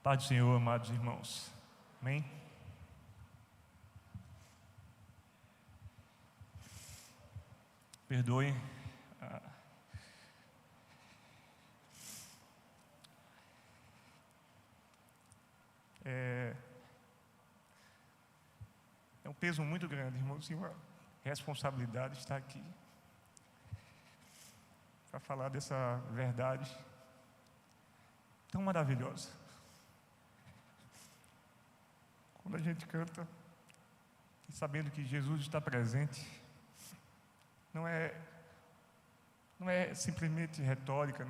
Paz do Senhor, amados irmãos. Amém? Perdoem. É um peso muito grande, irmãos, e uma responsabilidade estar aqui para falar dessa verdade tão maravilhosa. Quando a gente canta e sabendo que Jesus está presente, não é simplesmente retórica,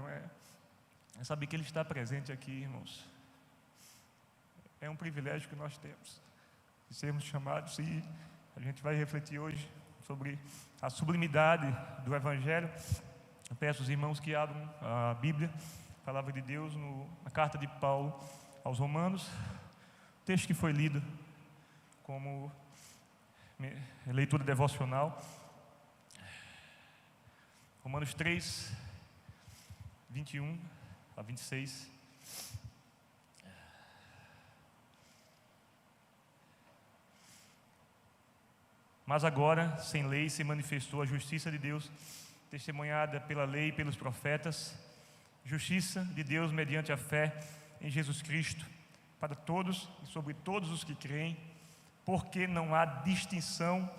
é saber que Ele está presente aqui, irmãos. É um privilégio que nós temos de sermos chamados, e a gente vai refletir hoje sobre a sublimidade do Evangelho. Eu peço aos irmãos que abram a Bíblia, a Palavra de Deus, na carta de Paulo aos Romanos, texto que foi lido como leitura devocional. Romanos 3, 21 a 26. Mas agora, sem lei, se manifestou a justiça de Deus, testemunhada pela lei e pelos profetas, justiça de Deus mediante a fé em Jesus Cristo, para todos e sobre todos os que creem, porque não há distinção,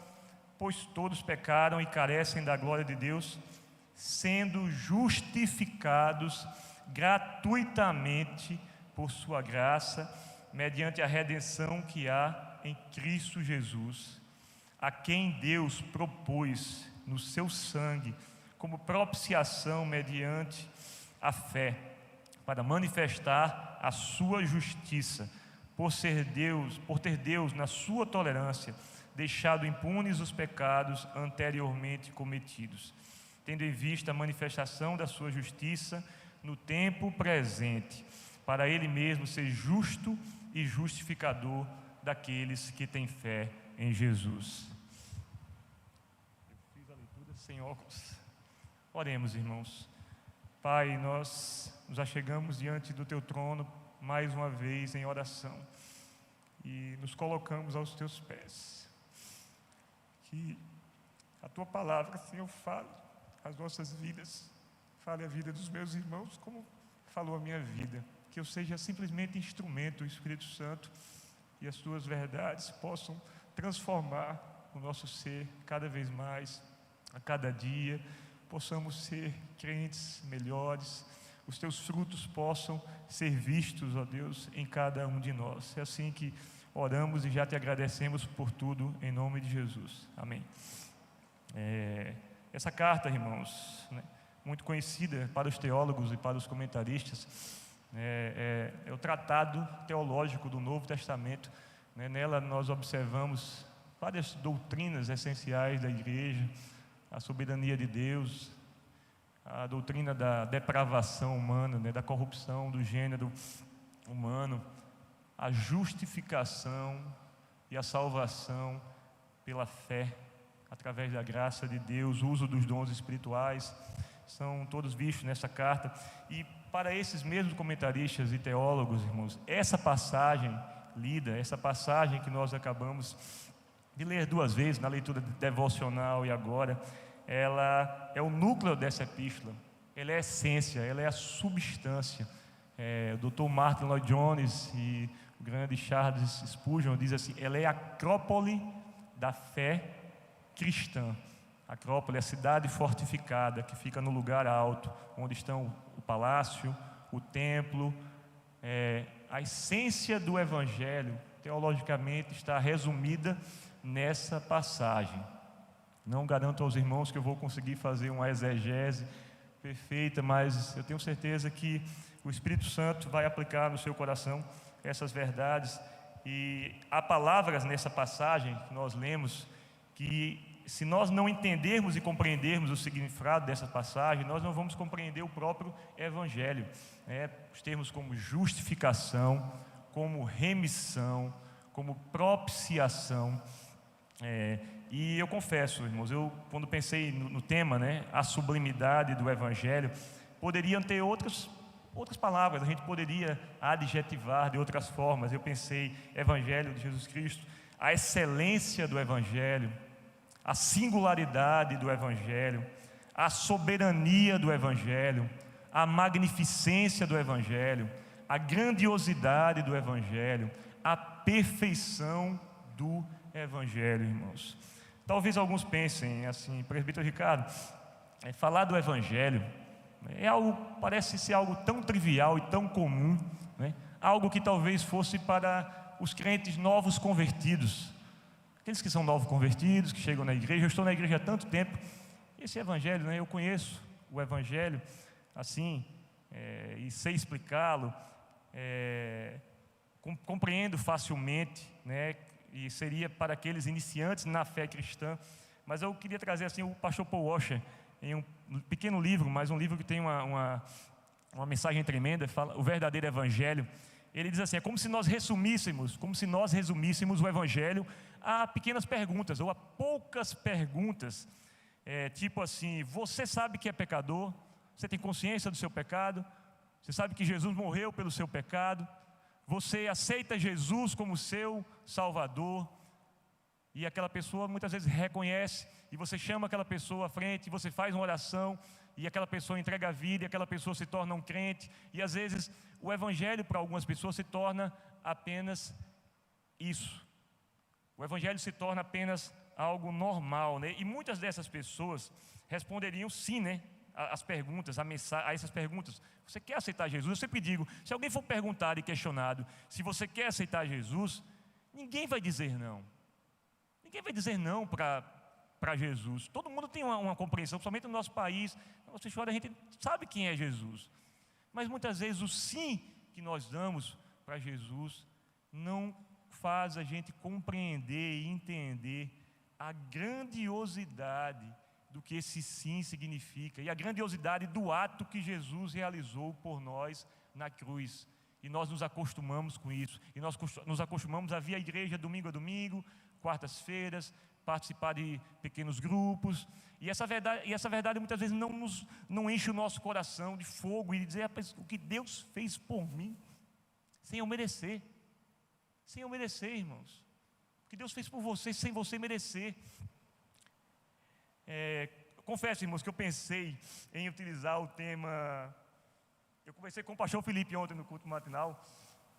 pois todos pecaram e carecem da glória de Deus, sendo justificados gratuitamente por sua graça, mediante a redenção que há em Cristo Jesus, a quem Deus propôs no seu sangue como propiciação mediante a fé, para manifestar a sua justiça, por ter Deus na sua tolerância deixado impunes os pecados anteriormente cometidos, tendo em vista a manifestação da sua justiça no tempo presente, para Ele mesmo ser justo e justificador daqueles que têm fé em Jesus. Eu fiz a leitura sem óculos. Oremos, irmãos. Pai, nós nos achegamos diante do Teu trono mais uma vez em oração e nos colocamos aos Teus pés. Que a Tua palavra, Senhor, fale as nossas vidas, fale a vida dos meus irmãos como falou a minha vida. Que eu seja simplesmente instrumento do Espírito Santo e as Tuas verdades possam transformar o nosso ser cada vez mais, a cada dia, possamos ser crentes melhores, os Teus frutos possam ser vistos, ó Deus, em cada um de nós. É assim que oramos e já Te agradecemos por tudo, em nome de Jesus. Amém. Essa carta, irmãos, muito conhecida para os teólogos e para os comentaristas, é o tratado teológico do Novo Testamento. Nela nós observamos várias doutrinas essenciais da igreja, a soberania de Deus, a doutrina da depravação humana, da corrupção do gênero humano, a justificação e a salvação pela fé, através da graça de Deus, o uso dos dons espirituais, são todos vistos nessa carta. E para esses mesmos comentaristas e teólogos, irmãos, essa passagem lida, essa passagem que nós acabamos de ler duas vezes na leitura devocional e agora, ela é o núcleo dessa epístola, ela é a essência, ela é a substância. O Dr. Martin Lloyd Jones e o grande Charles Spurgeon diz assim: ela é a acrópole da fé cristã. A acrópole é a cidade fortificada que fica no lugar alto, onde estão o palácio, o templo. A essência do Evangelho, teologicamente, está resumida nessa passagem. Não garanto aos irmãos que eu vou conseguir fazer uma exegese perfeita, mas eu tenho certeza que o Espírito Santo vai aplicar no seu coração essas verdades. E há palavras nessa passagem que nós lemos que, se nós não entendermos e compreendermos o significado dessa passagem, nós não vamos compreender o próprio Evangelho. Os termos como justificação, como remissão, como propiciação. E eu confesso, irmãos, quando pensei no tema, a sublimidade do Evangelho, poderiam ter outras outras palavras, a gente poderia adjetivar de outras formas. Eu pensei, Evangelho de Jesus Cristo, a excelência do Evangelho, a singularidade do Evangelho, a soberania do Evangelho, a magnificência do Evangelho, a grandiosidade do Evangelho, a perfeição do Evangelho, irmãos. Talvez alguns pensem assim, presbítero Ricardo, falar do Evangelho é algo, parece ser algo tão trivial e tão comum, né? Algo que talvez fosse para os crentes novos convertidos, aqueles que são novos convertidos, que chegam na igreja. Eu estou na igreja há tanto tempo, esse Evangelho, né, eu conheço o Evangelho assim, e sei explicá-lo, compreendo facilmente, né, e seria para aqueles iniciantes na fé cristã. Mas eu queria trazer assim o pastor Paul Washer, em um pequeno livro, mas um livro que tem uma mensagem tremenda, fala o verdadeiro Evangelho. Ele diz assim: é como se nós resumíssemos o Evangelho a pequenas perguntas, ou a poucas perguntas, tipo assim: você sabe que é pecador? Você tem consciência do seu pecado? Você sabe que Jesus morreu pelo seu pecado? Você aceita Jesus como seu Salvador? E aquela pessoa muitas vezes reconhece, e você chama aquela pessoa à frente, e você faz uma oração, e aquela pessoa entrega a vida, e aquela pessoa se torna um crente. E às vezes o Evangelho para algumas pessoas se torna apenas isso. O Evangelho se torna apenas algo normal, né? E muitas dessas pessoas responderiam sim, né? As perguntas, a essas perguntas: você quer aceitar Jesus? Eu sempre digo, se alguém for perguntado e questionado se você quer aceitar Jesus, ninguém vai dizer não. Ninguém vai dizer não para Jesus. Todo mundo tem uma compreensão, principalmente no nosso país, na nossa história, a gente sabe quem é Jesus. Mas muitas vezes o sim que nós damos para Jesus não faz a gente compreender e entender a grandiosidade do que esse sim significa, e a grandiosidade do ato que Jesus realizou por nós na cruz. E nós nos acostumamos com isso, e nós nos acostumamos a vir à igreja domingo a domingo, quartas-feiras, participar de pequenos grupos, e essa verdade muitas vezes não enche o nosso coração de fogo, e dizer: o que Deus fez por mim, sem eu merecer, irmãos, o que Deus fez por você, sem você merecer. Confesso, irmãos, que eu pensei em utilizar o tema. Eu conversei com o pastor Felipe ontem no culto matinal,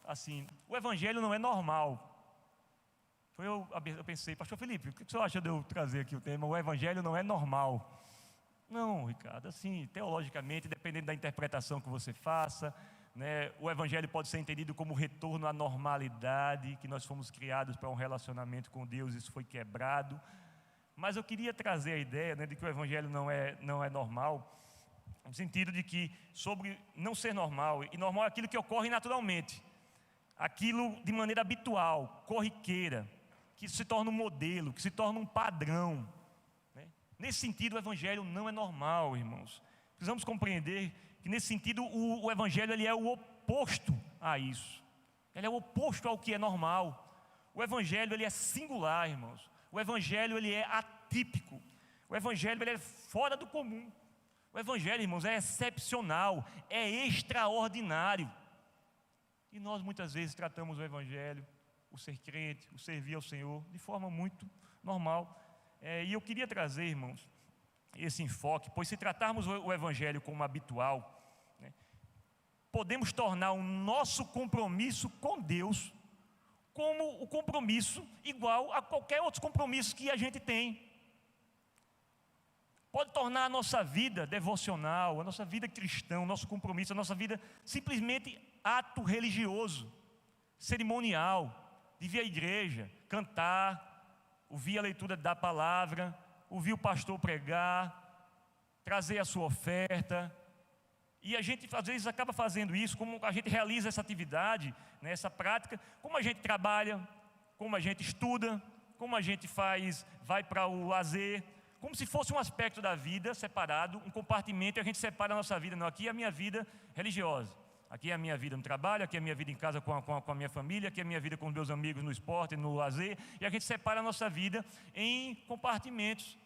assim: o Evangelho não é normal. Eu pensei: pastor Felipe, o que o senhor acha de eu trazer aqui o tema, o Evangelho não é normal? Não, Ricardo, assim, teologicamente, dependendo da interpretação que você faça, né, o Evangelho pode ser entendido como retorno à normalidade, que nós fomos criados para um relacionamento com Deus, isso foi quebrado. Mas eu queria trazer a ideia, né, de que o Evangelho não é normal, no sentido de que, sobre não ser normal, e normal é aquilo que ocorre naturalmente, aquilo de maneira habitual, corriqueira, que se torna um modelo, que se torna um padrão, né? Nesse sentido, o Evangelho não é normal, irmãos. Precisamos compreender que, nesse sentido, o Evangelho ele é o oposto a isso. Ele é o oposto ao que é normal. O Evangelho ele é singular, irmãos. O Evangelho ele é atípico. O Evangelho ele é fora do comum. O Evangelho, irmãos, é excepcional, é extraordinário. E nós muitas vezes tratamos o Evangelho, o ser crente, o servir ao Senhor, de forma muito normal. E eu queria trazer, irmãos, esse enfoque, pois se tratarmos o Evangelho como habitual, né, podemos tornar o nosso compromisso com Deus como o compromisso igual a qualquer outro compromisso que a gente tem. Pode tornar a nossa vida devocional, a nossa vida cristã, o nosso compromisso, a nossa vida simplesmente ato religioso, cerimonial, de vir à igreja, cantar, ouvir a leitura da palavra, ouvir o pastor pregar, trazer a sua oferta. E a gente às vezes acaba fazendo isso, como a gente realiza essa atividade, né, essa prática, como a gente trabalha, como a gente estuda, como a gente vai para o lazer, como se fosse um aspecto da vida separado, um compartimento, e a gente separa a nossa vida. Não, aqui é a minha vida religiosa, aqui é a minha vida no trabalho, aqui é a minha vida em casa com a minha família, aqui é a minha vida com os meus amigos no esporte, no lazer, e a gente separa a nossa vida em compartimentos.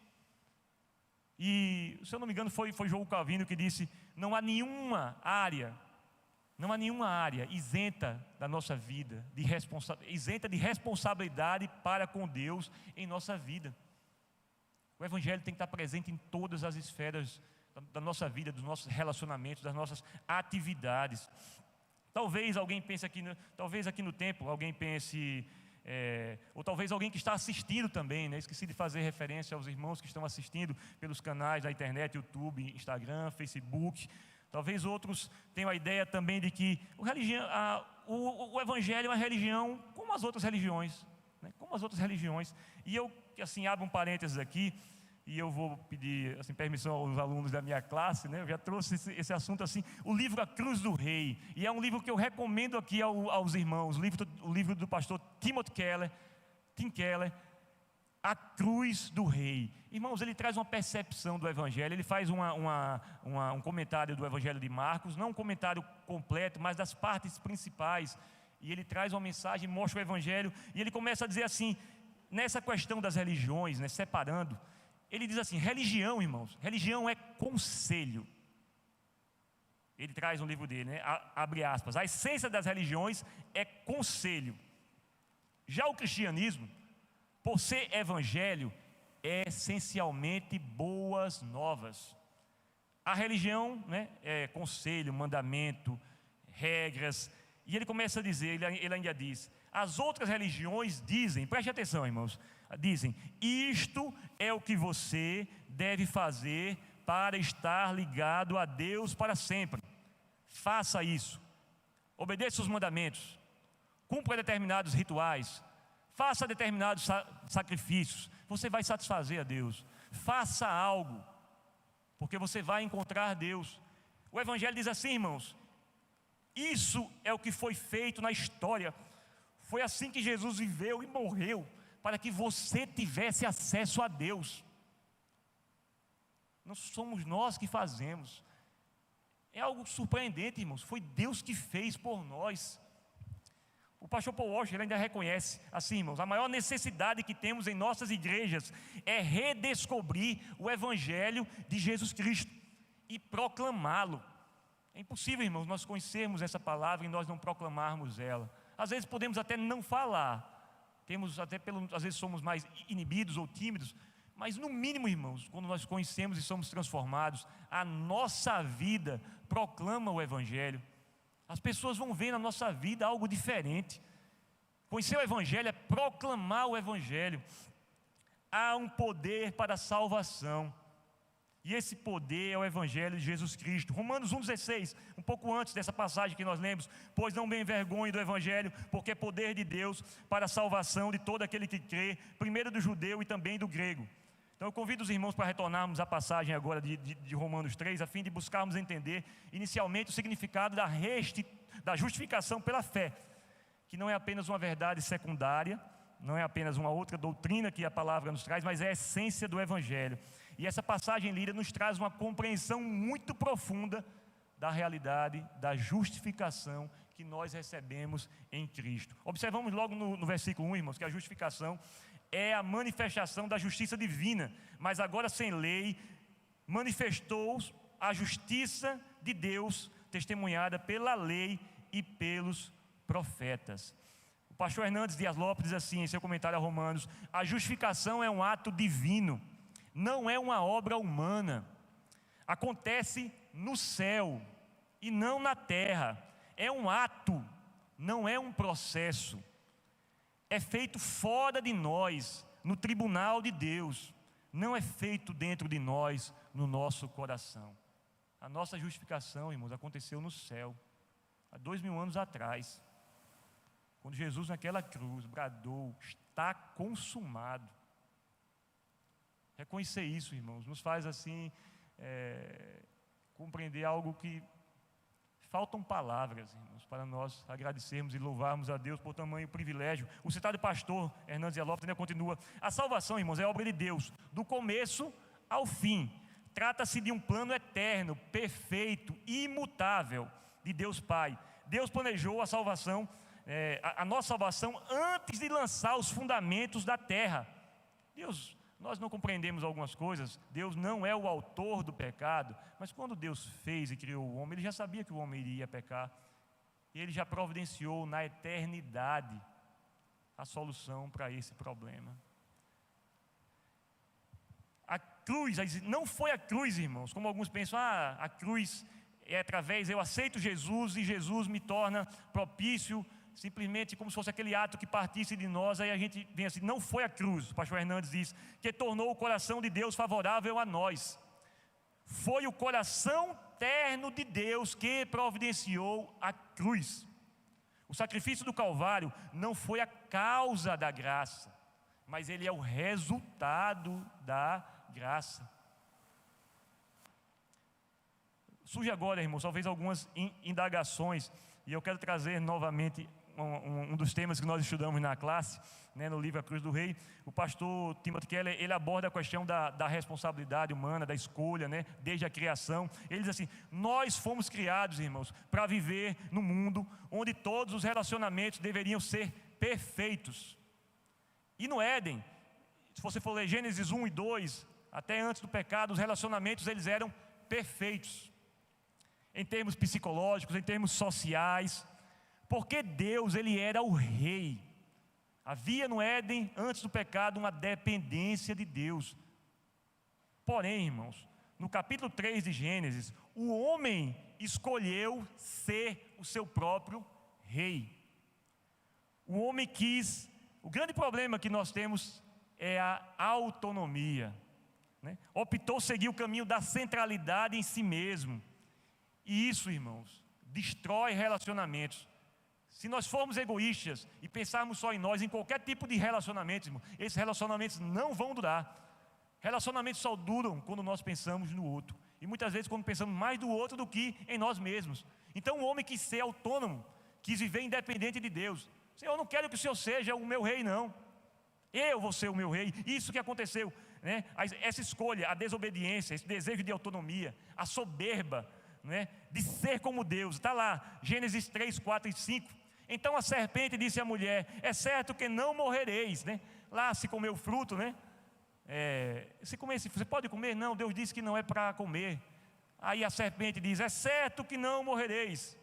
E, se eu não me engano, foi João Calvino que disse: não há nenhuma área Não há nenhuma área isenta da nossa vida, isenta de responsabilidade para com Deus em nossa vida. O Evangelho tem que estar presente em todas as esferas da nossa vida, dos nossos relacionamentos, das nossas atividades. Talvez alguém pense aqui, talvez aqui no templo alguém pense, ou talvez alguém que está assistindo também, né? Esqueci de fazer referência aos irmãos que estão assistindo pelos canais da internet, YouTube, Instagram, Facebook. Talvez outros tenham a ideia também de que o Evangelho é uma religião como as outras religiões, né? Como as outras religiões. E eu, assim, abro um parênteses aqui, e eu vou pedir, assim, permissão aos alunos da minha classe, né? Eu já trouxe esse assunto, assim, o livro A Cruz do Rei, e é um livro que eu recomendo aqui aos irmãos, o livro do pastor Tim Keller, A Cruz do Rei. Irmãos, ele traz uma percepção do Evangelho, ele faz um comentário do Evangelho de Marcos, não um comentário completo, mas das partes principais, e ele traz uma mensagem, mostra o Evangelho, e ele começa a dizer assim, nessa questão das religiões, né, separando, ele diz assim: religião, irmãos, religião é conselho. Ele traz um livro dele, né, abre aspas, a essência das religiões é conselho. Já o cristianismo, por ser evangelho, é essencialmente boas novas. A religião, né, é conselho, mandamento, regras. E ele começa a dizer, ele ainda diz, as outras religiões dizem, preste atenção, irmãos, dizem, isto é o que você deve fazer para estar ligado a Deus para sempre. Faça isso, obedeça os mandamentos, cumpra determinados rituais, faça determinados sacrifícios, você vai satisfazer a Deus. Faça algo, porque você vai encontrar Deus. O Evangelho diz assim, irmãos, isso é o que foi feito na história. Foi assim que Jesus viveu e morreu, para que você tivesse acesso a Deus. Não somos nós que fazemos. É algo surpreendente, irmãos. Foi Deus que fez por nós. O pastor Paul Washer ainda reconhece assim, irmãos, a maior necessidade que temos em nossas igrejas é redescobrir o Evangelho de Jesus Cristo e proclamá-lo. É impossível, irmãos, nós conhecermos essa palavra e nós não proclamarmos ela. Às vezes podemos até não falar, às vezes somos mais inibidos ou tímidos, mas no mínimo, irmãos, quando nós conhecemos e somos transformados, a nossa vida proclama o Evangelho. As pessoas vão ver na nossa vida algo diferente. Conhecer o Evangelho é proclamar o Evangelho. Há um poder para a salvação, e esse poder é o Evangelho de Jesus Cristo. Romanos 1,16, um pouco antes dessa passagem que nós lemos, pois não me envergonhe do Evangelho, porque é poder de Deus para a salvação de todo aquele que crê, primeiro do judeu e também do grego. Então eu convido os irmãos para retornarmos à passagem agora de Romanos 3, a fim de buscarmos entender inicialmente o significado da justificação pela fé, que não é apenas uma verdade secundária, não é apenas uma outra doutrina que a palavra nos traz, mas é a essência do Evangelho. E essa passagem lida nos traz uma compreensão muito profunda da realidade da justificação que nós recebemos em Cristo. Observamos logo no versículo 1, irmãos, que a justificação é a manifestação da justiça divina, mas agora sem lei, manifestou a justiça de Deus, testemunhada pela lei e pelos profetas. O pastor Hernandes Dias Lopes diz assim, em seu comentário a Romanos: a justificação é um ato divino, não é uma obra humana, acontece no céu e não na terra, é um ato, não é um processo, é feito fora de nós, no tribunal de Deus, não é feito dentro de nós, no nosso coração. A nossa justificação, irmãos, aconteceu no céu, há 2000 anos atrás, quando Jesus naquela cruz bradou: está consumado. Reconhecer isso, irmãos, nos faz assim compreender algo que faltam palavras, irmãos, para nós agradecermos e louvarmos a Deus por tamanho privilégio. O citado pastor Hernandes Dias Lopes ainda continua: a salvação, irmãos, é obra de Deus, do começo ao fim. Trata-se de um plano eterno, perfeito, imutável de Deus Pai. Deus planejou a salvação, a nossa salvação, antes de lançar os fundamentos da terra. Nós não compreendemos algumas coisas. Deus não é o autor do pecado, mas quando Deus fez e criou o homem, Ele já sabia que o homem iria pecar. E Ele já providenciou na eternidade a solução para esse problema. A cruz, não foi a cruz, irmãos, como alguns pensam, a cruz é através, eu aceito Jesus e Jesus me torna propício, simplesmente como se fosse aquele ato que partisse de nós. Aí a gente vem assim, não foi a cruz, o pastor Hernandes diz, que tornou o coração de Deus favorável a nós. Foi o coração terno de Deus que providenciou a cruz. O sacrifício do Calvário não foi a causa da graça, mas ele é o resultado da graça. Surge agora, irmãos, talvez algumas indagações, e eu quero trazer novamente um dos temas que nós estudamos na classe, né, no livro A Cruz do Rei. O pastor Timothy Keller, ele aborda a questão da responsabilidade humana, da escolha, né, desde a criação. Ele diz assim: nós fomos criados, irmãos, para viver no mundo onde todos os relacionamentos deveriam ser perfeitos. E no Éden, se você for ler Gênesis 1 e 2, até antes do pecado, os relacionamentos eles eram perfeitos, em termos psicológicos, em termos sociais, porque Deus ele era o rei. Havia no Éden, antes do pecado, uma dependência de Deus. Porém, irmãos, no capítulo 3 de Gênesis, o homem escolheu ser o seu próprio rei. O homem quis. O grande problema que nós temos é a autonomia, né? Optou seguir o caminho da centralidade em si mesmo. E isso, irmãos, destrói relacionamentos. Se nós formos egoístas e pensarmos só em nós, em qualquer tipo de relacionamento, irmão, esses relacionamentos não vão durar. Relacionamentos só duram quando nós pensamos no outro. E muitas vezes quando pensamos mais do outro do que em nós mesmos. Então o homem quis ser autônomo, quis viver independente de Deus. Senhor, eu não quero que o Senhor seja o meu rei, não. Eu vou ser o meu rei. Isso que aconteceu, né? Essa escolha, a desobediência, esse desejo de autonomia, a soberba, né, de ser como Deus. Está lá, Gênesis 3, 4 e 5. Então a serpente disse à mulher: é certo que não morrereis, né? Lá se comer o fruto, né? Se comer, você pode comer? Não, Deus disse que não é para comer. Aí a serpente diz: é certo que não morrereis,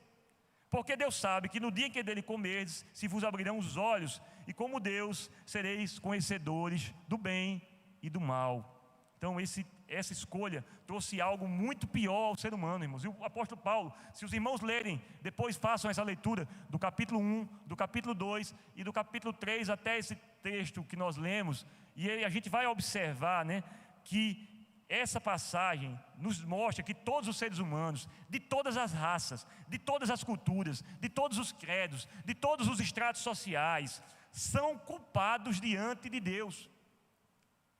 porque Deus sabe que no dia em que dele comerdes, se vos abrirão os olhos, e como Deus sereis conhecedores do bem e do mal. Então essa escolha trouxe algo muito pior ao ser humano, irmãos. E o apóstolo Paulo, se os irmãos lerem, depois façam essa leitura do capítulo 1, do capítulo 2 e do capítulo 3 até esse texto que nós lemos, e a gente vai observar, né, que essa passagem nos mostra que todos os seres humanos, de todas as raças, de todas as culturas, de todos os credos, de todos os estratos sociais, são culpados diante de Deus.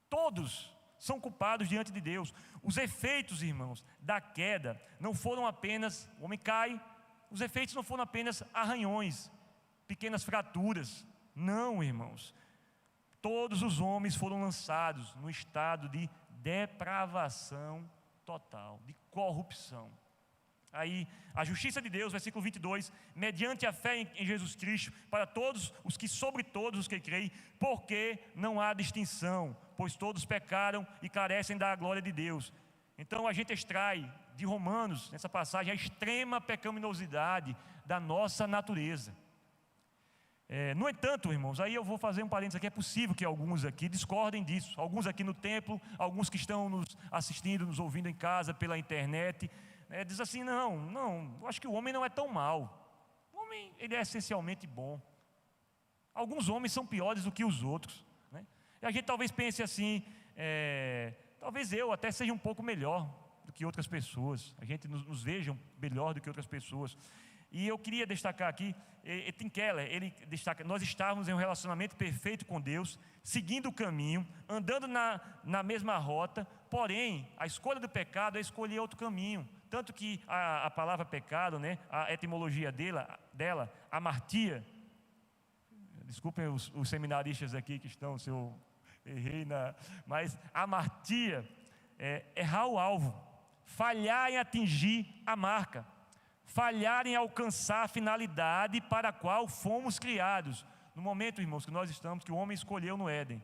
Todos são culpados diante de Deus. Os efeitos, irmãos, da queda não foram apenas, o homem cai, os efeitos não foram apenas arranhões, pequenas fraturas. Não, irmãos. Todos os homens foram lançados no estado de depravação total, de corrupção. Aí, a justiça de Deus, versículo 22, mediante a fé em Jesus Cristo, para todos os que, sobre todos os que creem, porque não há distinção, pois todos pecaram e carecem da glória de Deus. Então a gente extrai de Romanos, nessa passagem, a extrema pecaminosidade da nossa natureza. No entanto, irmãos, aí eu vou fazer um parênteses aqui, é possível que alguns aqui discordem disso, alguns aqui no templo, alguns que estão nos assistindo, nos ouvindo em casa, pela internet, diz assim: não, eu acho que o homem não é tão mau. O homem, ele é essencialmente bom. Alguns homens são piores do que os outros, né? E a gente talvez pense assim, talvez eu até seja um pouco melhor do que outras pessoas, a gente nos veja melhor do que outras pessoas. E eu queria destacar aqui, Tim Keller, ele destaca: nós estávamos em um relacionamento perfeito com Deus, seguindo o caminho, andando na mesma rota, porém, a escolha do pecado é escolher outro caminho. Tanto que a palavra pecado, né, a etimologia dela, amartia, desculpem os seminaristas aqui que estão, se eu errei, mas amartia é errar o alvo, falhar em atingir a marca, falhar em alcançar a finalidade para a qual fomos criados. No momento, irmãos, que nós estamos, que o homem escolheu no Éden,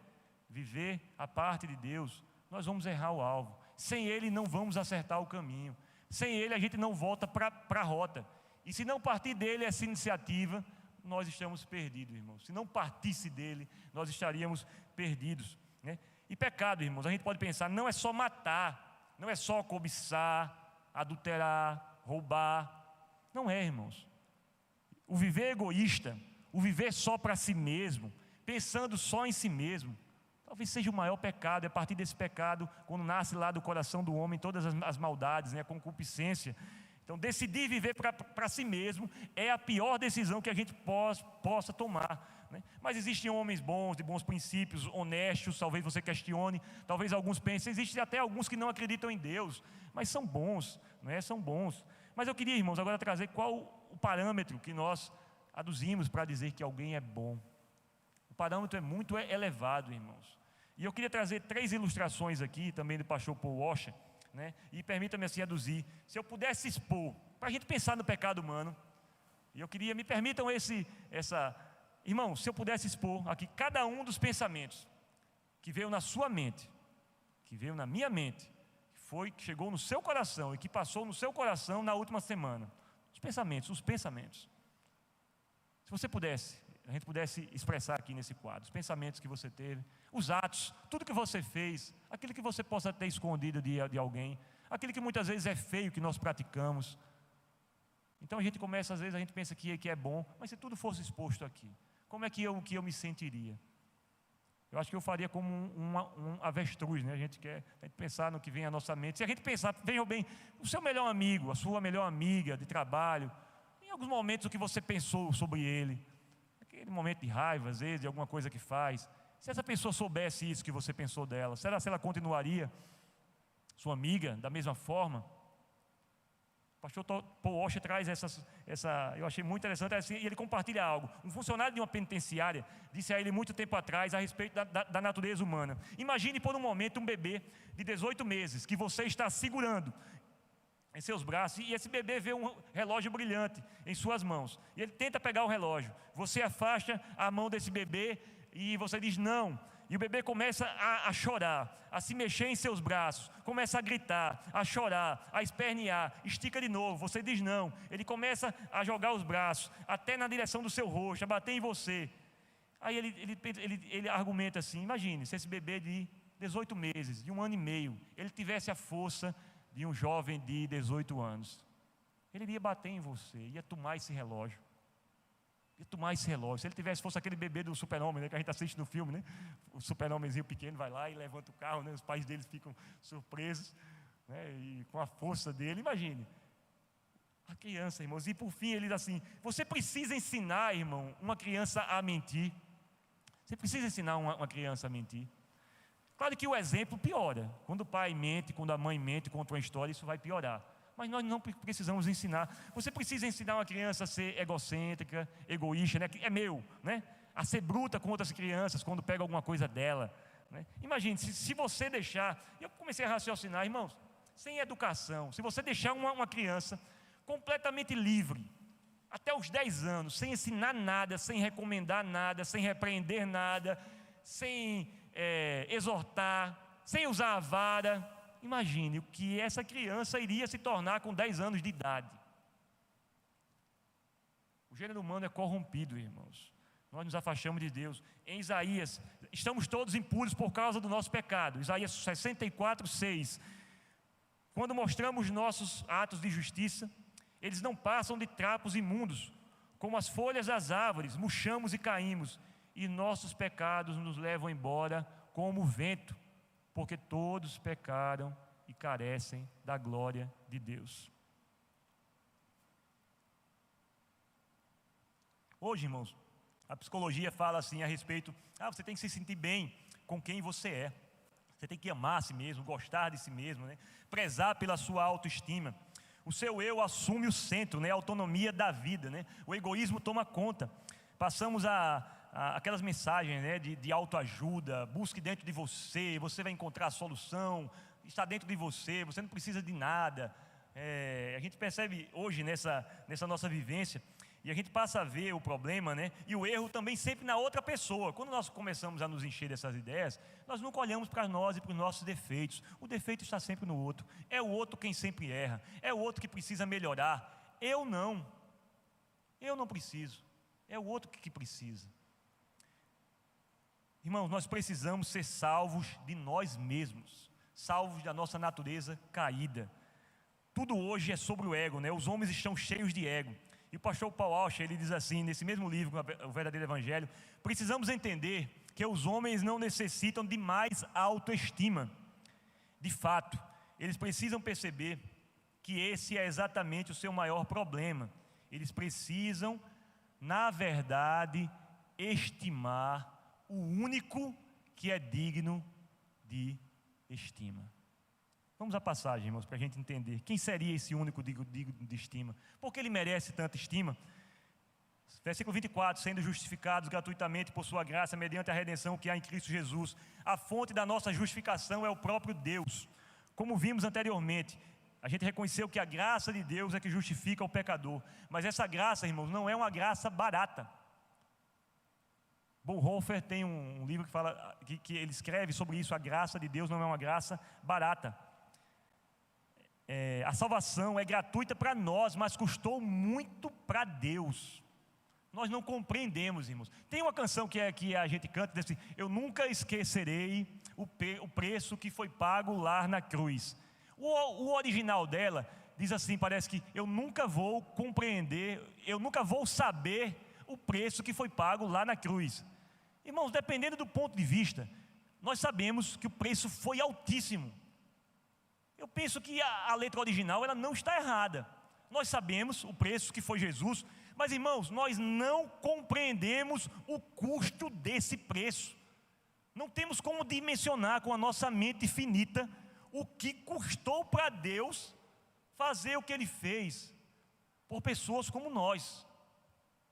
viver a parte de Deus, nós vamos errar o alvo. Sem Ele não vamos acertar o caminho. Sem Ele a gente não volta para a rota. E se não partir dele essa iniciativa, nós estamos perdidos, irmãos. Se não partisse dele, nós estaríamos perdidos, né? E pecado, irmãos, a gente pode pensar, não é só matar, não é só cobiçar, adulterar, roubar. Não é, irmãos. O viver egoísta, o viver só para si mesmo, pensando só em si mesmo, talvez seja o maior pecado. É a partir desse pecado, quando nasce lá do coração do homem todas as maldades, né, a concupiscência. Então, decidir viver para si mesmo é a pior decisão que a gente possa tomar, né? Mas existem homens bons, de bons princípios, honestos. Talvez você questione, talvez alguns pensem, existem até alguns que não acreditam em Deus, mas são bons, né? São bons. Mas eu queria, irmãos, agora trazer qual o parâmetro que nós aduzimos para dizer que alguém é bom. O parâmetro é muito elevado, irmãos. E eu queria trazer 3 ilustrações aqui, também do pastor Paul Washer, né? E permita-me assim aduzir. Se eu pudesse expor, para a gente pensar no pecado humano, e eu queria, me permitam irmão, se eu pudesse expor aqui cada um dos pensamentos que veio na sua mente, que veio na minha mente, que chegou no seu coração e que passou no seu coração na última semana. Os pensamentos. Se você pudesse, a gente pudesse expressar aqui nesse quadro, os pensamentos que você teve, os atos, tudo que você fez, aquilo que você possa ter escondido de alguém, aquilo que muitas vezes é feio que nós praticamos. Então a gente começa, às vezes a gente pensa que é bom, mas se tudo fosse exposto aqui, como é que eu me sentiria? Eu acho que eu faria como um avestruz, né? A gente quer pensar no que vem à nossa mente. Se a gente pensar, vejam bem, o seu melhor amigo, a sua melhor amiga de trabalho, em alguns momentos o que você pensou sobre ele, aquele momento de raiva, às vezes, de alguma coisa que faz. Se essa pessoa soubesse isso que você pensou dela, será que ela continuaria sua amiga da mesma forma? O pastor Paul Washer traz eu achei muito interessante, assim, e ele compartilha algo. Um funcionário de uma penitenciária disse a ele muito tempo atrás a respeito da natureza humana. Imagine por um momento um bebê de 18 meses que você está segurando em seus braços, e esse bebê vê um relógio brilhante em suas mãos, e ele tenta pegar o relógio. Você afasta a mão desse bebê e você diz não, e o bebê começa a chorar, a se mexer em seus braços, começa a gritar, a chorar, a espernear, estica de novo, você diz não, ele começa a jogar os braços até na direção do seu rosto, a bater em você. Aí ele argumenta assim, imagine se esse bebê de 18 meses, de 1 ano e meio, ele tivesse a força de um jovem de 18 anos, ele iria bater em você, ia tomar esse relógio. Se ele fosse aquele bebê do Super-Homem, né, que a gente assiste no filme, né? O Super-Homenzinho pequeno vai lá e levanta o carro, né? Os pais deles ficam surpresos, né? E com a força dele, imagine. A criança, irmãos, e por fim ele diz assim, você precisa ensinar, irmão, uma criança a mentir. Você precisa ensinar uma criança a mentir. Claro que o exemplo piora. Quando o pai mente, quando a mãe mente, conta uma história, isso vai piorar. Mas nós não precisamos ensinar. Você precisa ensinar uma criança a ser egocêntrica, egoísta, né? É meu, né? A ser bruta com outras crianças quando pega alguma coisa dela, né? Imagine, se você deixar... Eu comecei a raciocinar, irmãos, sem educação, se você deixar uma criança completamente livre, até os 10 anos, sem ensinar nada, sem recomendar nada, sem repreender nada, sem exortar, sem usar a vara, imagine o que essa criança iria se tornar com 10 anos de idade. O gênero humano é corrompido, irmãos. Nós nos afastamos de Deus. Em Isaías, estamos todos impuros por causa do nosso pecado. Isaías 64:6. Quando mostramos nossos atos de justiça, eles não passam de trapos imundos, como as folhas das árvores, murchamos e caímos, e nossos pecados nos levam embora como o vento, porque todos pecaram e carecem da glória de Deus. Hoje, irmãos, a psicologia fala assim a respeito, você tem que se sentir bem com quem você é. Você tem que amar a si mesmo, gostar de si mesmo, né? Prezar pela sua autoestima. O seu eu assume o centro, né? A autonomia da vida, né? O egoísmo toma conta. Passamos aquelas mensagens, né, de autoajuda, busque dentro de você, você vai encontrar a solução, está dentro de você, você não precisa de nada. A gente percebe hoje nessa nossa vivência, e a gente passa a ver o problema, né, e o erro também sempre na outra pessoa. Quando nós começamos a nos encher dessas ideias, nós nunca olhamos para nós e para os nossos defeitos. O defeito está sempre no outro, é o outro quem sempre erra, é o outro que precisa melhorar, eu não. Eu não preciso, é o outro que precisa. Irmãos, nós precisamos ser salvos de nós mesmos, salvos da nossa natureza caída. Tudo hoje é sobre o ego, né? Os homens estão cheios de ego. E o pastor Paul Washer, ele diz assim, nesse mesmo livro, O Verdadeiro Evangelho: precisamos entender que os homens não necessitam de mais autoestima. De fato, eles precisam perceber que esse é exatamente o seu maior problema. Eles precisam, na verdade, estimar o único que é digno de estima. Vamos à passagem, irmãos, para a gente entender quem seria esse único digno de estima. Por que ele merece tanta estima? Versículo 24: sendo justificados gratuitamente por sua graça, mediante a redenção que há em Cristo Jesus. A fonte da nossa justificação é o próprio Deus. Como vimos anteriormente, a gente reconheceu que a graça de Deus é que justifica o pecador. Mas essa graça, irmãos, não é uma graça barata. Bonhoeffer tem um livro que fala, que ele escreve sobre isso: a graça de Deus não é uma graça barata. A salvação é gratuita para nós, mas custou muito para Deus. Nós não compreendemos, irmãos. Tem uma canção que a gente canta, diz assim: eu nunca esquecerei o preço que foi pago lá na cruz. O original dela diz assim, parece que: eu nunca vou compreender, eu nunca vou saber o preço que foi pago lá na cruz. Irmãos, dependendo do ponto de vista, nós sabemos que o preço foi altíssimo. Eu penso que a letra original, ela não está errada. Nós sabemos o preço que foi Jesus, mas, irmãos, nós não compreendemos o custo desse preço. Não temos como dimensionar com a nossa mente finita o que custou para Deus fazer o que Ele fez por pessoas como nós.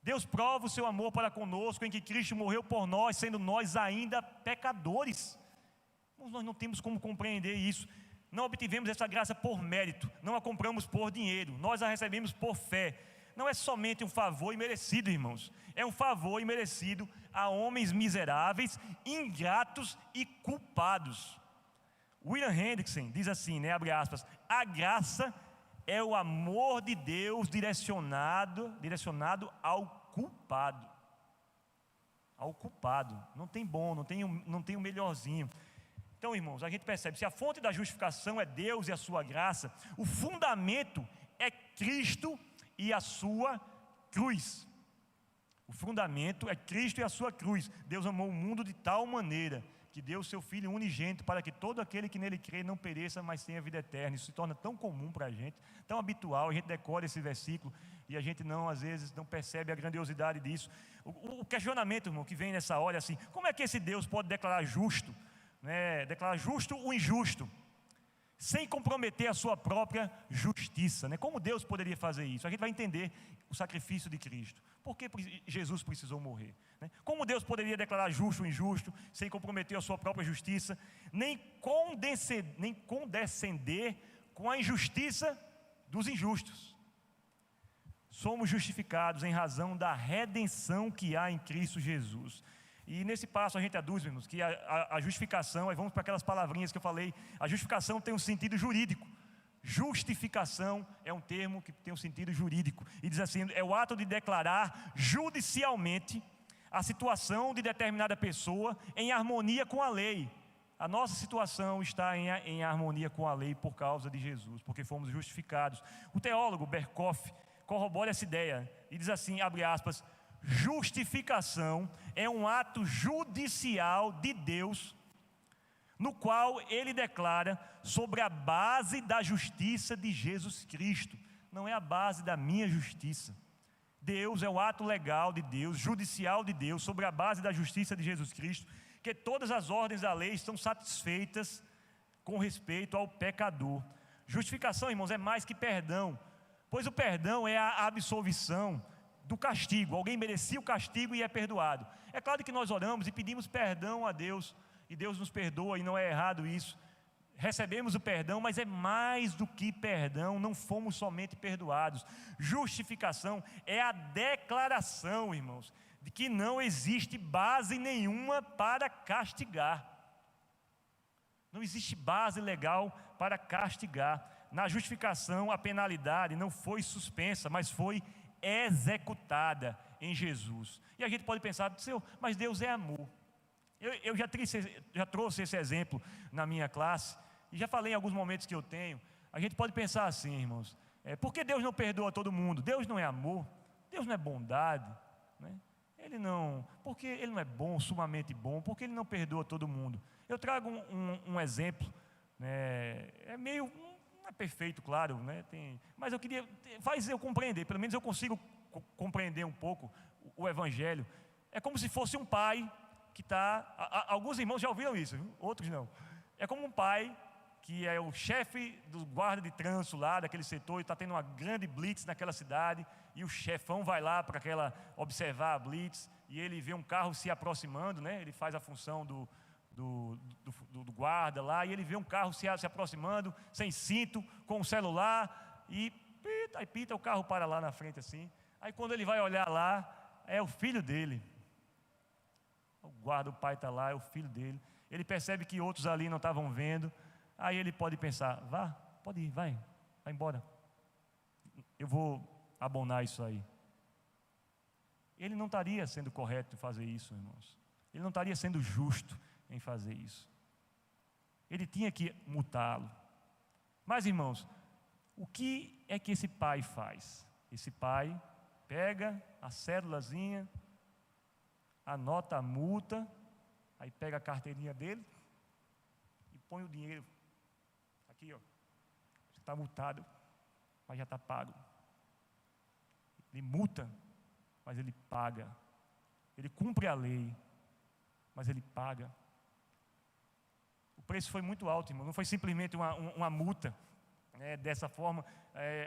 Deus prova o seu amor para conosco em que Cristo morreu por nós, sendo nós ainda pecadores. Nós não temos como compreender isso. Não obtivemos essa graça por mérito, não a compramos por dinheiro, nós a recebemos por fé. Não é somente um favor imerecido, irmãos, é um favor imerecido a homens miseráveis, ingratos e culpados. William Hendrickson diz assim, né, abre aspas: a graça é o amor de Deus direcionado ao culpado. Ao culpado. Não tem bom, não tem o melhorzinho. Então, irmãos, a gente percebe, se a fonte da justificação é Deus e a sua graça, o fundamento é Cristo e a sua cruz. O fundamento é Cristo e a sua cruz. Deus amou o mundo de tal maneira que deu o seu Filho unigênito para que todo aquele que nele crê não pereça, mas tenha vida eterna. Isso se torna tão comum para a gente, tão habitual, a gente decora esse versículo e a gente às vezes não percebe a grandiosidade disso. O questionamento, irmão, que vem nessa hora é assim: como é que esse Deus pode declarar justo, né, declarar justo o injusto, sem comprometer a sua própria justiça, né? Como Deus poderia fazer isso? A gente vai entender o sacrifício de Cristo. Por que Jesus precisou morrer, né? Como Deus poderia declarar justo o injusto, sem comprometer a sua própria justiça, nem condescender com a injustiça dos injustos. Somos justificados em razão da redenção que há em Cristo Jesus. E nesse passo a gente aduz, irmãos, que a justificação, aí vamos para aquelas palavrinhas que eu falei, a justificação tem um sentido jurídico. Justificação é um termo que tem um sentido jurídico. E diz assim, é o ato de declarar judicialmente a situação de determinada pessoa em harmonia com a lei. A nossa situação está em harmonia com a lei por causa de Jesus, porque fomos justificados. O teólogo Berkhoff corrobora essa ideia e diz assim, abre aspas: justificação é um ato judicial de Deus, no qual Ele declara sobre a base da justiça de Jesus Cristo. Não é a base da minha justiça. Deus é o ato legal de Deus, judicial de Deus, sobre a base da justiça de Jesus Cristo, que todas as ordens da lei estão satisfeitas com respeito ao pecador. Justificação, irmãos, é mais que perdão, pois o perdão é a absolvição do castigo. Alguém merecia o castigo e é perdoado. É claro que nós oramos e pedimos perdão a Deus, e Deus nos perdoa, e não é errado isso. Recebemos o perdão, mas é mais do que perdão, não fomos somente perdoados. Justificação é a declaração, irmãos, de que não existe base nenhuma para castigar. Não existe base legal para castigar. Na justificação, a penalidade não foi suspensa, mas foi executada em Jesus. E a gente pode pensar, Senhor, mas Deus é amor. Eu já trouxe esse exemplo na minha classe, e já falei em alguns momentos que eu tenho. A gente pode pensar assim, irmãos, por que Deus não perdoa todo mundo? Deus não é amor, Deus não é bondade, né? Porque Ele não é bom, sumamente bom, porque Ele não perdoa todo mundo. Eu trago um exemplo, né? Não é perfeito, claro, né? Mas faz eu compreender, pelo menos eu consigo compreender um pouco o Evangelho. É como se fosse um pai que está, alguns irmãos já ouviram isso, viu? Outros não. É como um pai que é o chefe do guarda de trânsito lá daquele setor, e está tendo uma grande blitz naquela cidade, e o chefão vai lá para observar a blitz, e ele vê um carro se aproximando, né? Ele faz a função do guarda lá, e ele vê um carro se aproximando, sem cinto, com o celular, e pita, o carro para lá na frente assim. Aí quando ele vai olhar lá, é o filho dele. O pai está lá, é o filho dele. Ele percebe que outros ali não estavam vendo. Aí ele pode pensar, pode ir, vai embora. Eu vou abonar isso aí. Ele não estaria sendo correto em fazer isso, irmãos. Ele não estaria sendo justo em fazer isso. Ele tinha que multá-lo. Mas, irmãos, o que é que esse pai faz? Esse pai pega a cédulazinha, anota a multa, aí pega a carteirinha dele e põe o dinheiro aqui, ó. Você está multado, mas já está pago. Ele multa, mas ele paga. Ele cumpre a lei, mas ele paga. O preço foi muito alto, irmão. Não foi simplesmente uma multa, né, dessa forma.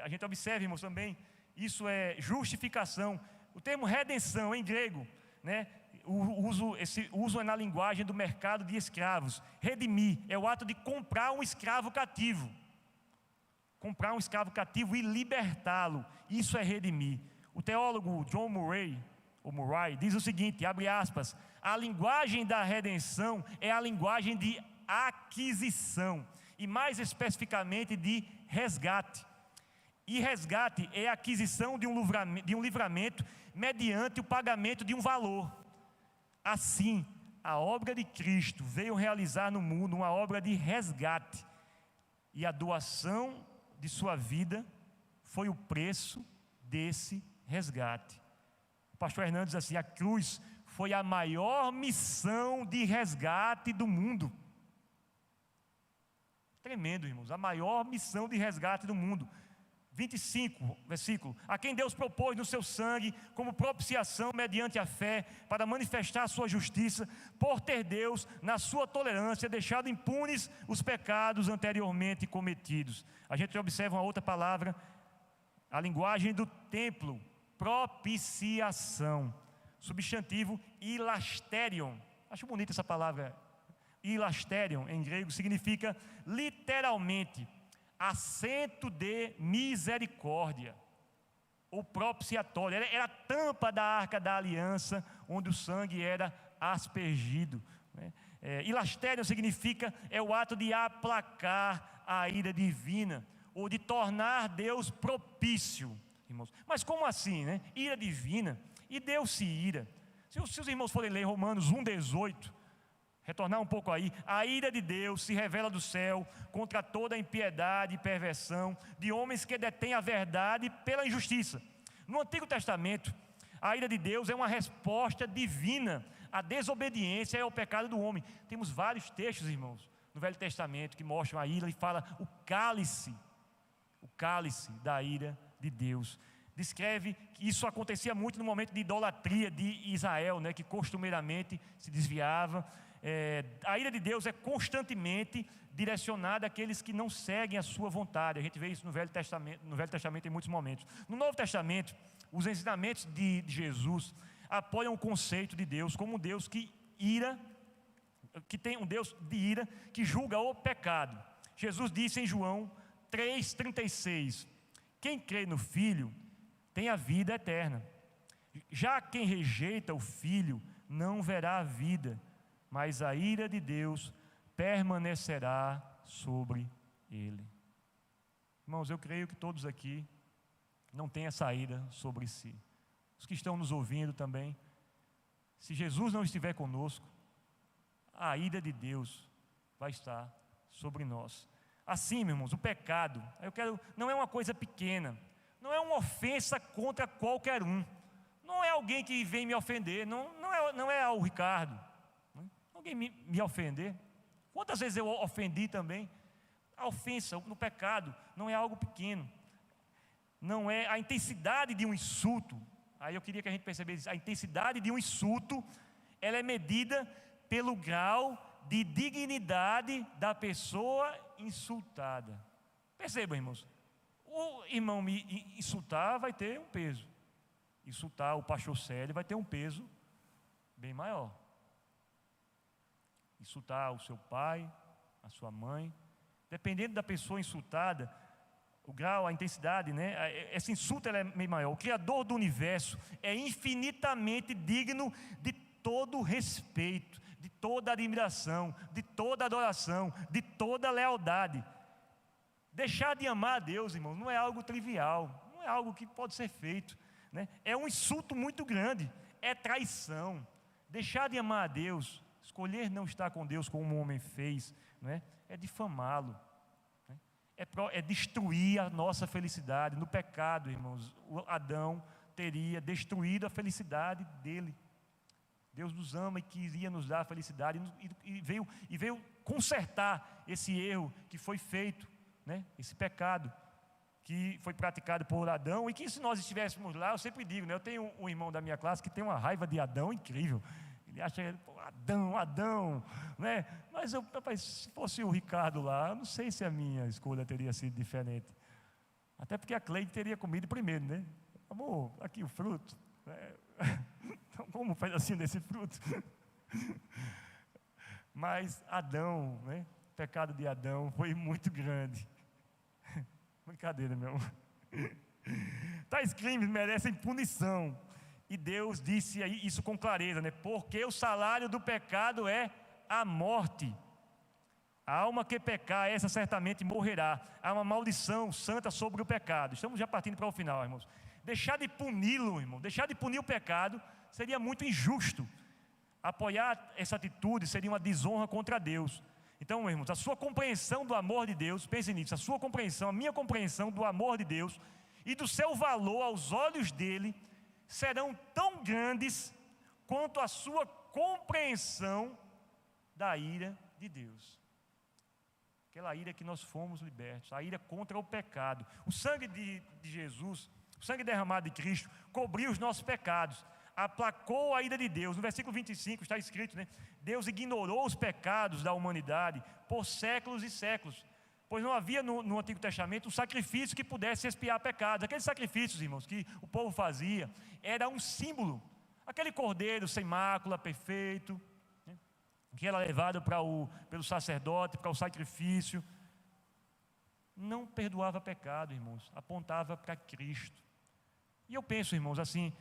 A gente observa, irmãos, também, isso é justificação. O termo redenção em grego, né, esse uso é na linguagem do mercado de escravos. Redimir é o ato de comprar um escravo cativo. Comprar um escravo cativo e libertá-lo. Isso é redimir. O teólogo John Murray diz o seguinte, abre aspas: a linguagem da redenção é a linguagem de aquisição, e mais especificamente de resgate. E resgate é a aquisição de um livramento mediante o pagamento de um valor. Assim, a obra de Cristo veio realizar no mundo uma obra de resgate, e a doação de sua vida foi o preço desse resgate. O pastor Hernandes diz assim: a cruz foi a maior missão de resgate do mundo. Tremendo, irmãos, a maior missão de resgate do mundo. 25, versículo: a quem Deus propôs no seu sangue como propiciação mediante a fé, para manifestar a sua justiça, por ter Deus, na sua tolerância, deixado impunes os pecados anteriormente cometidos. A gente observa uma outra palavra, a linguagem do templo: propiciação. Substantivo ilasterion. Acho bonita essa palavra. Ilasterion em grego significa literalmente assento de misericórdia, ou propiciatório. Era a tampa da arca da aliança, onde o sangue era aspergido, né? Ilasterion significa o ato de aplacar a ira divina, ou de tornar Deus propício, irmãos. Mas como assim, né? Ira divina, e Deus se ira. Se os irmãos forem ler Romanos 1,18, retornar um pouco aí, a ira de Deus se revela do céu contra toda a impiedade e perversão de homens que detêm a verdade pela injustiça. No Antigo Testamento, a ira de Deus é uma resposta divina à desobediência e ao pecado do homem. Temos vários textos, irmãos, no Velho Testamento que mostram a ira e fala o cálice da ira de Deus. Descreve que isso acontecia muito no momento de idolatria de Israel, né, que costumeiramente se desviava. A ira de Deus é constantemente direcionada àqueles que não seguem a sua vontade. A gente vê isso no Velho Testamento em muitos momentos. No Novo Testamento, os ensinamentos de Jesus apoiam o conceito de Deus como um Deus que tem um Deus de ira, que julga o pecado. Jesus disse em João 3,36: quem crê no Filho tem a vida eterna. Já quem rejeita o Filho não verá a vida, mas a ira de Deus permanecerá sobre ele. Irmãos, eu creio que todos aqui não tenha saída sobre si. Os que estão nos ouvindo também, se Jesus não estiver conosco, a ira de Deus vai estar sobre nós. Assim, meus irmãos, o pecado, não é uma coisa pequena, não é uma ofensa contra qualquer um, não é alguém que vem me ofender, não é o Ricardo, alguém me ofender. Quantas vezes eu ofendi também? A ofensa no pecado não é algo pequeno, não é a intensidade de um insulto. Aí eu queria que a gente percebesse, a intensidade de um insulto, ela é medida pelo grau de dignidade da pessoa insultada. Percebam, irmãos, o irmão me insultar vai ter um peso, insultar o pastor Célio vai ter um peso bem maior, insultar o seu pai, a sua mãe, dependendo da pessoa insultada, o grau, a intensidade, esse insulto ela é bem maior. O Criador do universo é infinitamente digno de todo respeito, de toda admiração, de toda adoração, de toda lealdade. Deixar de amar a Deus, irmãos, não é algo trivial, não é algo que pode ser feito, É um insulto muito grande, é traição. Deixar de amar a Deus, escolher não estar com Deus como o homem fez, é difamá-lo, é destruir a nossa felicidade. No pecado, irmãos, Adão teria destruído a felicidade dele. Deus nos ama e queria nos dar a felicidade e veio consertar esse erro que foi feito, esse pecado que foi praticado por Adão, e que se nós estivéssemos lá, eu sempre digo, eu tenho um irmão da minha classe que tem uma raiva de Adão incrível. Ele acha, Adão, Mas rapaz, se fosse o Ricardo lá, eu não sei se a minha escolha teria sido diferente. Até porque a Cleide teria comido primeiro, Amor, aqui o fruto, Então, como um pedacinho desse fruto? Mas Adão, o pecado de Adão foi muito grande. Brincadeira, meu amor. Tais crimes merecem punição. E Deus disse isso com clareza, porque o salário do pecado é a morte. A alma que pecar, essa certamente morrerá. Há uma maldição santa sobre o pecado. Estamos já partindo para o final, irmãos. Deixar de puni-lo, irmão, deixar de punir o pecado seria muito injusto. Apoiar essa atitude seria uma desonra contra Deus. Então, irmãos, a sua compreensão do amor de Deus, pense nisso, a minha compreensão do amor de Deus e do seu valor aos olhos dele serão tão grandes quanto a sua compreensão da ira de Deus. Aquela ira que nós fomos libertos, a ira contra o pecado. O sangue de Jesus, o sangue derramado de Cristo, cobriu os nossos pecados, aplacou a ira de Deus. No versículo 25 está escrito, Deus ignorou os pecados da humanidade por séculos e séculos, pois não havia no Antigo Testamento um sacrifício que pudesse expiar pecados. Aqueles sacrifícios, irmãos, que o povo fazia, era um símbolo. Aquele cordeiro sem mácula, perfeito, que era levado pelo sacerdote, para o sacrifício, não perdoava pecado, irmãos, apontava para Cristo. E eu penso, irmãos, assim,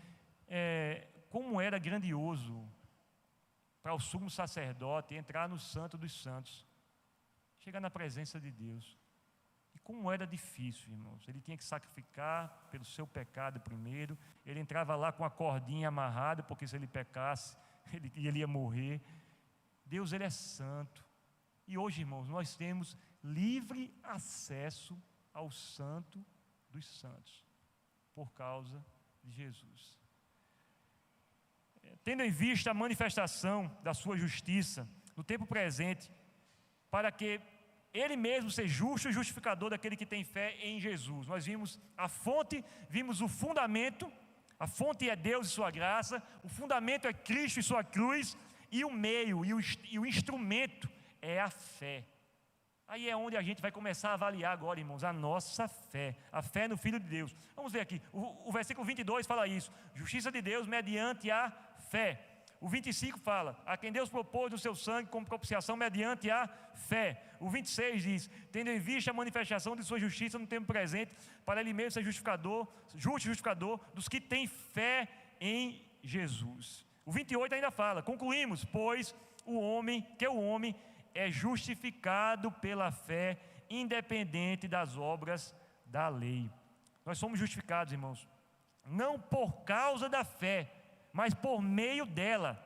como era grandioso para o sumo sacerdote entrar no Santo dos Santos, chegar na presença de Deus. E como era difícil, irmãos. Ele tinha que sacrificar pelo seu pecado primeiro. Ele entrava lá com a cordinha amarrada, porque se ele pecasse, ele ia morrer. Deus, ele é santo. E hoje, irmãos, nós temos livre acesso ao Santo dos Santos, por causa de Jesus. Tendo em vista a manifestação da sua justiça no tempo presente, para que Ele mesmo seja justo e justificador daquele que tem fé em Jesus. Nós vimos a fonte, vimos o fundamento. A fonte é Deus e sua graça, o fundamento é Cristo e sua cruz, e o meio e o instrumento é a fé. Aí é onde a gente vai começar a avaliar agora, irmãos, a nossa fé, a fé no Filho de Deus. Vamos ver aqui, o versículo 22 fala isso: justiça de Deus mediante a fé. O 25 fala: a quem Deus propôs o seu sangue como propiciação mediante a fé. O 26 diz: tendo em vista a manifestação de sua justiça no tempo presente, para Ele mesmo ser justificador, justo e justificador dos que têm fé em Jesus. O 28 ainda fala: concluímos, pois, o homem é justificado pela fé, independente das obras da lei. Nós somos justificados, irmãos, não por causa da fé, mas por meio dela.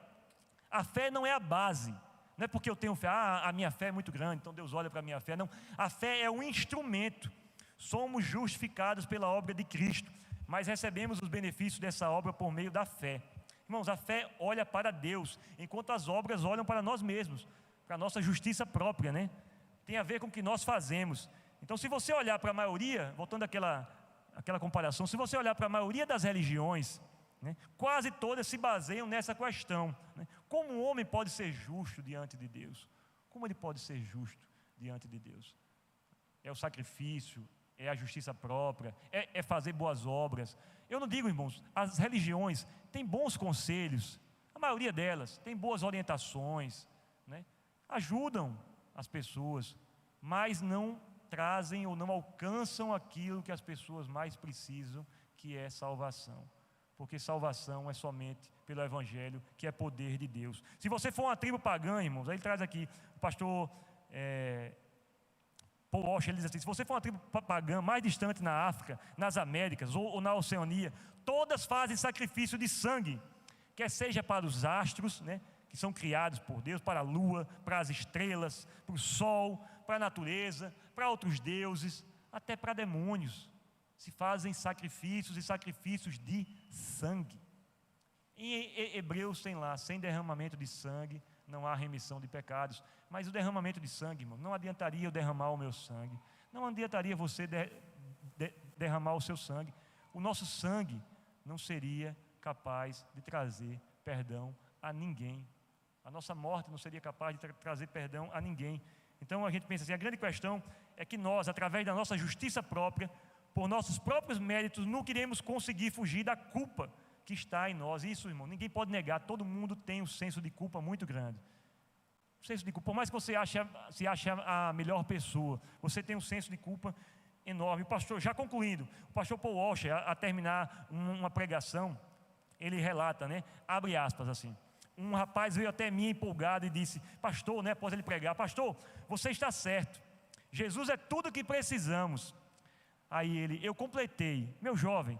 A fé não é a base. Não é porque eu tenho fé, a minha fé é muito grande, então Deus olha para a minha fé. Não, a fé é um instrumento. Somos justificados pela obra de Cristo, mas recebemos os benefícios dessa obra por meio da fé. Irmãos, a fé olha para Deus, enquanto as obras olham para nós mesmos, para a nossa justiça própria, né? Tem a ver com o que nós fazemos. Então, se você olhar para a maioria, voltando àquela comparação, se você olhar para a maioria das religiões, né, quase todas se baseiam nessa questão, né? Como um homem pode ser justo diante de Deus? Como ele pode ser justo diante de Deus? É o sacrifício, é a justiça própria, é fazer boas obras. Eu não digo, irmãos, as religiões têm bons conselhos, a maioria delas tem boas orientações, né? Ajudam as pessoas, mas não trazem ou não alcançam aquilo que as pessoas mais precisam, que é salvação. Porque salvação é somente pelo Evangelho, que é poder de Deus. Se você for uma tribo pagã, irmãos, aí ele traz aqui, o pastor Paul Walsh, ele diz assim: se você for uma tribo pagã mais distante na África, nas Américas ou na Oceania, todas fazem sacrifício de sangue, quer seja para os astros, né, que são criados por Deus, para a lua, para as estrelas, para o sol, para a natureza, para outros deuses, até para demônios. Se fazem sacrifícios e sacrifícios de sangue. Em Hebreus tem lá: sem derramamento de sangue não há remissão de pecados. Mas o derramamento de sangue, irmão, não adiantaria eu derramar o meu sangue, não adiantaria você derramar o seu sangue. O nosso sangue não seria capaz de trazer perdão a ninguém. A nossa morte não seria capaz de trazer perdão a ninguém. Então a gente pensa assim: a grande questão é que nós, através da nossa justiça própria, por nossos próprios méritos, não queremos conseguir fugir da culpa que está em nós. Isso, irmão, ninguém pode negar. Todo mundo tem um senso de culpa muito grande. Um senso de culpa, por mais que você se ache a melhor pessoa, você tem um senso de culpa enorme. O pastor, já concluindo, o pastor Paul Walsh, a terminar uma pregação, ele relata, né? Abre aspas assim: um rapaz veio até mim empolgado e disse: pastor, né, após ele pregar: pastor, você está certo, Jesus é tudo o que precisamos. Aí eu completei: meu jovem,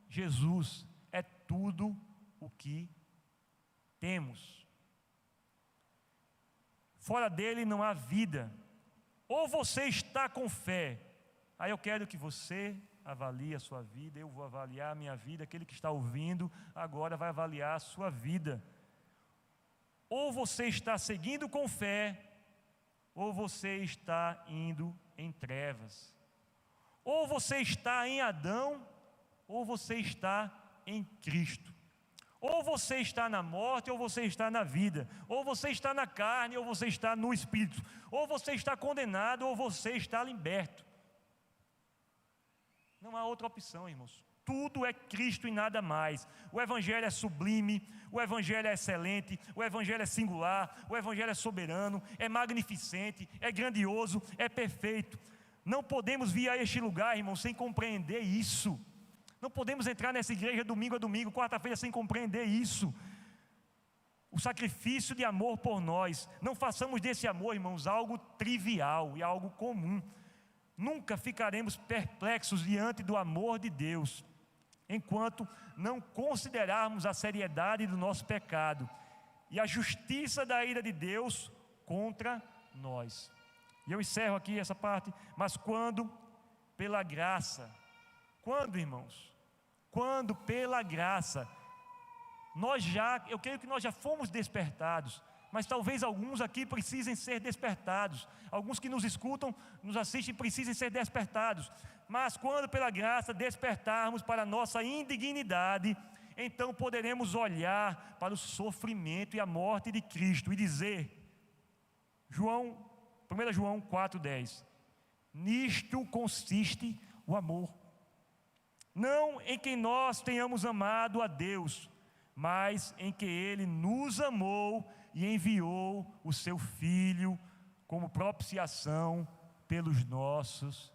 Jesus é tudo o que temos. Fora dele não há vida. Ou você está com fé. Aí eu quero que você avalie a sua vida, eu vou avaliar a minha vida, aquele que está ouvindo agora vai avaliar a sua vida. Ou você está seguindo com fé, ou você está indo em trevas. Ou você está em Adão, ou você está em Cristo. Ou você está na morte, ou você está na vida. Ou você está na carne, ou você está no Espírito. Ou você está condenado, ou você está liberto. Não há outra opção, irmãos. Tudo é Cristo e nada mais. O Evangelho é sublime, o Evangelho é excelente, o Evangelho é singular, o Evangelho é soberano, é magnificente, é grandioso, é perfeito. Não podemos vir a este lugar, irmão, sem compreender isso. Não podemos entrar nessa igreja domingo a domingo, quarta-feira, sem compreender isso. O sacrifício de amor por nós. Não façamos desse amor, irmãos, algo trivial e algo comum. Nunca ficaremos perplexos diante do amor de Deus, enquanto não considerarmos a seriedade do nosso pecado e a justiça da ira de Deus contra nós. E eu encerro aqui essa parte. Mas quando pela graça, quando, irmãos? Quando pela graça, eu creio que nós já fomos despertados, mas talvez alguns aqui precisem ser despertados. Alguns que nos escutam, nos assistem, precisem ser despertados. Mas quando pela graça despertarmos para a nossa indignidade, então poderemos olhar para o sofrimento e a morte de Cristo e dizer, 1 João 4,10: nisto consiste o amor, não em que nós tenhamos amado a Deus, mas em que Ele nos amou e enviou o seu Filho como propiciação pelos nossos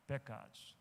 pecados.